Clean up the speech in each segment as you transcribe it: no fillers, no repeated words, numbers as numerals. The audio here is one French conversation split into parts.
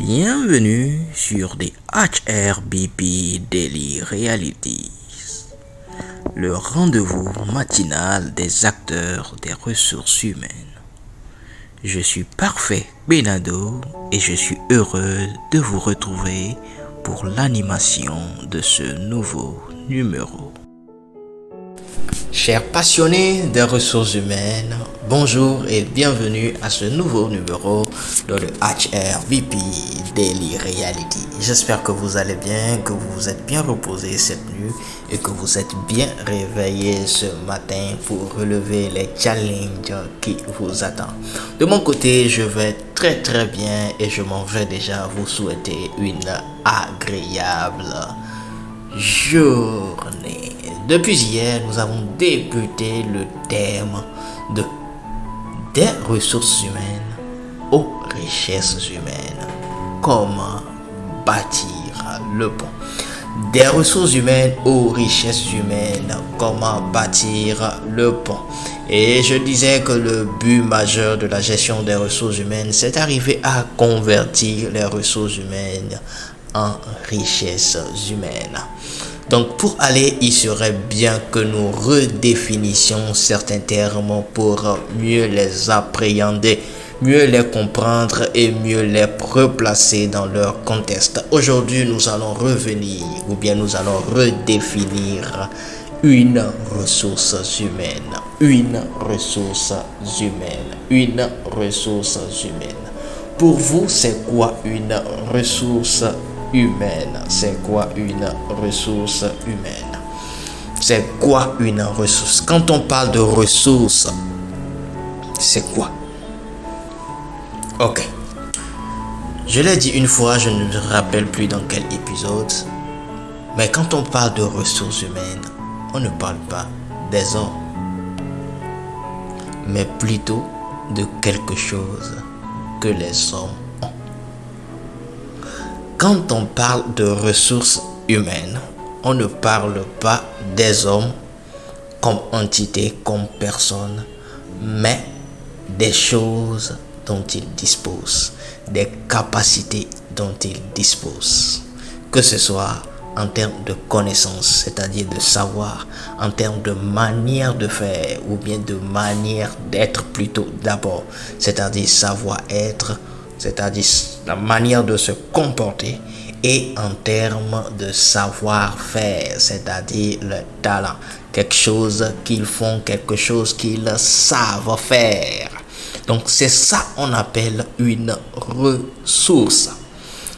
Bienvenue sur des HRBP Daily Realities, le rendez-vous matinal des acteurs des ressources humaines. Je suis Parfait Benado et je suis heureux de vous retrouver pour l'animation de ce nouveau numéro. Chers passionnés des ressources humaines, bonjour et bienvenue à ce nouveau numéro de le HRBP Daily Reality. J'espère que vous allez bien, que vous vous êtes bien reposé cette nuit et que vous êtes bien réveillé ce matin pour relever les challenges qui vous attendent. De mon côté, je vais très bien et je m'en vais déjà vous souhaiter une agréable journée. Depuis hier, nous avons débuté le thème des ressources humaines aux richesses humaines. Comment bâtir le pont. Des ressources humaines aux richesses humaines. Comment bâtir le pont. Et je disais que le but majeur de la gestion des ressources humaines, c'est d'arriver à convertir les ressources humaines en richesses humaines. Donc pour aller, il serait bien que nous redéfinissions certains termes pour mieux les appréhender, mieux les comprendre et mieux les replacer dans leur contexte. Aujourd'hui, nous allons revenir ou bien nous allons redéfinir une ressource humaine. Une ressource humaine. Une ressource humaine. Pour vous, c'est quoi une ressource humaine? C'est quoi une ressource humaine? C'est quoi une ressource? Quand on parle de ressources, c'est quoi? Ok. Je l'ai dit une fois, je ne me rappelle plus dans quel épisode. Mais quand on parle de ressources humaines, on ne parle pas des hommes, mais plutôt de quelque chose que les hommes ont. Quand on parle de ressources humaines, on ne parle pas des hommes comme entité, comme personne, mais des choses dont ils disposent, des capacités dont ils disposent. Que ce soit en termes de connaissances, c'est-à-dire de savoir, en termes de manière de faire ou bien de manière d'être plutôt d'abord, c'est-à-dire savoir-être, c'est-à-dire la manière de se comporter, et en termes de savoir-faire, c'est-à-dire le talent, quelque chose qu'ils font, quelque chose qu'ils savent faire. Donc c'est ça qu'on appelle une ressource.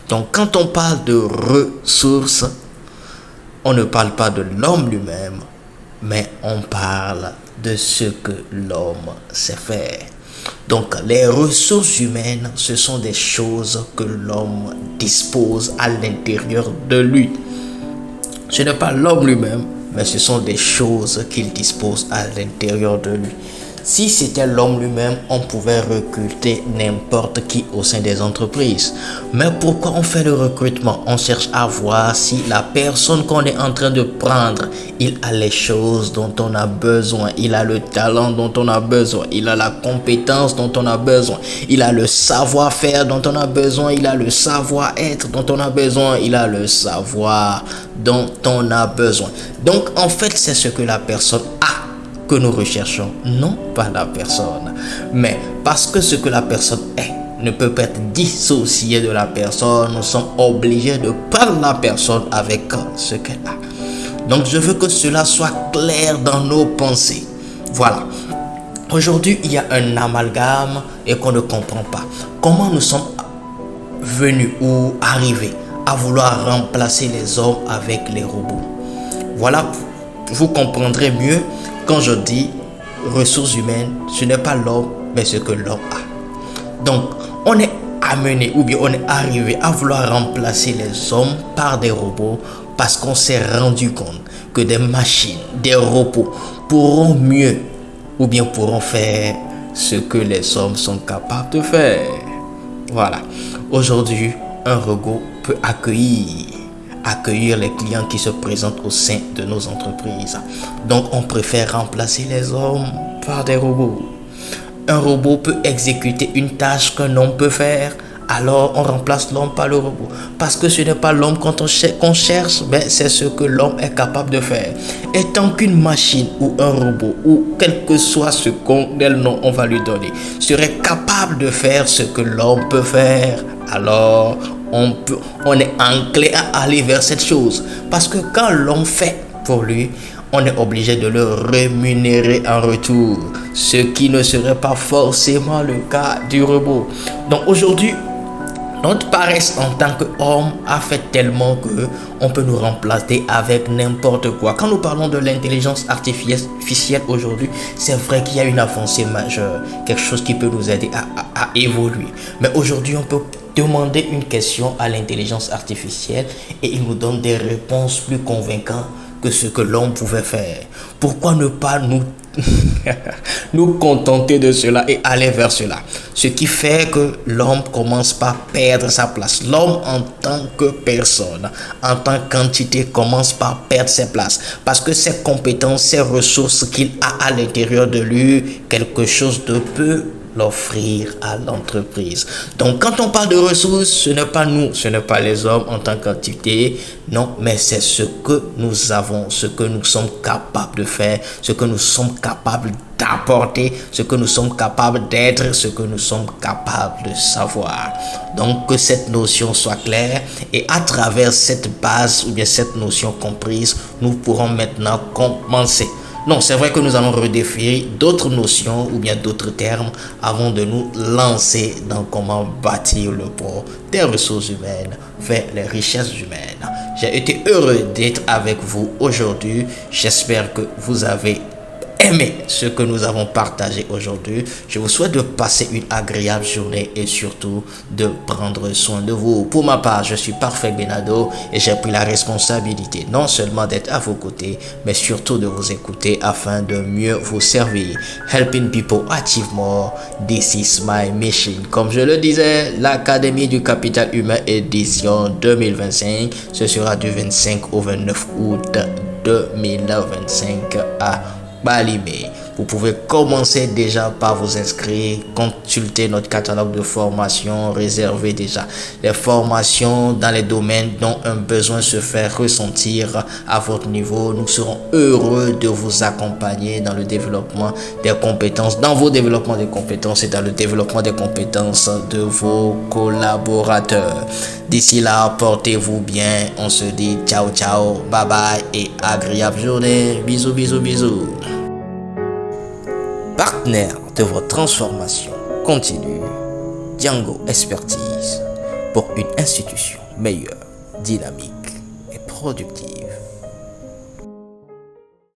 Donc quand on parle de ressources, on ne parle pas de l'homme lui-même, mais on parle de ce que l'homme sait faire. Donc les ressources humaines, ce sont des choses que l'homme dispose à l'intérieur de lui. Ce n'est pas l'homme lui-même, mais ce sont des choses qu'il dispose à l'intérieur de lui. Si c'était l'homme lui-même, on pouvait recruter n'importe qui au sein des entreprises. Mais pourquoi on fait le recrutement? On cherche à voir si la personne qu'on est en train de prendre, il a les choses dont on a besoin, il a le talent dont on a besoin, il a la compétence dont on a besoin, il a le savoir-faire dont on a besoin, il a le savoir-être dont on a besoin, il a le savoir dont on a besoin. Donc en fait, c'est ce que la personne a que nous recherchons, non pas la personne, mais parce que ce que la personne est ne peut pas être dissocié de la personne, nous sommes obligés de prendre la personne avec ce qu'elle a. Donc je veux que cela soit clair dans nos pensées. Voilà. Aujourd'hui, il y a un amalgame et qu'on ne comprend pas. Comment nous sommes venus ou arrivés à vouloir remplacer les hommes avec les robots. Voilà, vous comprendrez mieux. Quand je dis ressources humaines, ce n'est pas l'homme, mais ce que l'homme a. Donc, on est amené ou bien on est arrivé à vouloir remplacer les hommes par des robots parce qu'on s'est rendu compte que des machines, des robots pourront mieux ou bien pourront faire ce que les hommes sont capables de faire. Voilà. Aujourd'hui, un robot peut accueillir les clients qui se présentent au sein de nos entreprises. Donc, on préfère remplacer les hommes par des robots. Un robot peut exécuter une tâche qu'un homme peut faire alors on remplace l'homme par le robot. Parce que ce n'est pas l'homme qu'on cherche, mais c'est ce que l'homme est capable de faire. Et tant qu'une machine ou un robot, ou quel que soit quel nom on va lui donner, serait capable de faire ce que l'homme peut faire, alors on est enclin à aller vers cette chose. Parce que quand l'homme fait pour lui, on est obligé de le rémunérer en retour, ce qui ne serait pas forcément le cas du robot. Donc aujourd'hui, notre paresse en tant qu'homme a fait tellement que on peut nous remplacer avec n'importe quoi. Quand nous parlons de l'intelligence artificielle aujourd'hui, c'est vrai qu'il y a une avancée majeure, quelque chose qui peut nous aider à évoluer. Mais aujourd'hui, on peut demander une question à l'intelligence artificielle et il nous donne des réponses plus convaincantes que ce que l'homme pouvait faire. Pourquoi ne pas nous contenter de cela et aller vers cela? Ce qui fait que l'homme commence par perdre sa place. L'homme en tant que personne, en tant qu'entité, commence par perdre ses places. Parce que ses compétences, ses ressources qu'il a à l'intérieur de lui, quelque chose de peu l'offrir à l'entreprise. Donc quand on parle de ressources, ce n'est pas nous, ce n'est pas les hommes en tant qu'entité, non, mais c'est ce que nous avons, ce que nous sommes capables de faire, ce que nous sommes capables d'apporter, ce que nous sommes capables d'être, ce que nous sommes capables de savoir. Donc que cette notion soit claire et à travers cette base ou bien cette notion comprise, nous pourrons maintenant commencer. Non, c'est vrai que nous allons redéfinir d'autres notions ou bien d'autres termes avant de nous lancer dans comment bâtir le pont des ressources humaines vers les richesses humaines. J'ai été heureux d'être avec vous aujourd'hui. J'espère que vous avez aimé ce que nous avons partagé aujourd'hui. Je vous souhaite de passer une agréable journée et surtout de prendre soin de vous. Pour ma part, je suis Parfait Benado et j'ai pris la responsabilité non seulement d'être à vos côtés, mais surtout de vous écouter afin de mieux vous servir. Helping people achieve more, this is my mission. Comme je le disais, l'Académie du Capital Humain édition 2025, ce sera du 25 au 29 août 2025 à Balimé. Vous pouvez commencer déjà par vous inscrire, consulter notre catalogue de formations, réserver déjà les formations dans les domaines dont un besoin se fait ressentir à votre niveau. Nous serons heureux de vous accompagner dans le développement des compétences, dans vos développements des compétences et dans le développement des compétences de vos collaborateurs. D'ici là, portez-vous bien. On se dit ciao ciao, bye bye et agréable journée. Bisous, bisous, bisous. Partenaire de votre transformation continue, Django Expertise pour une institution meilleure, dynamique et productive.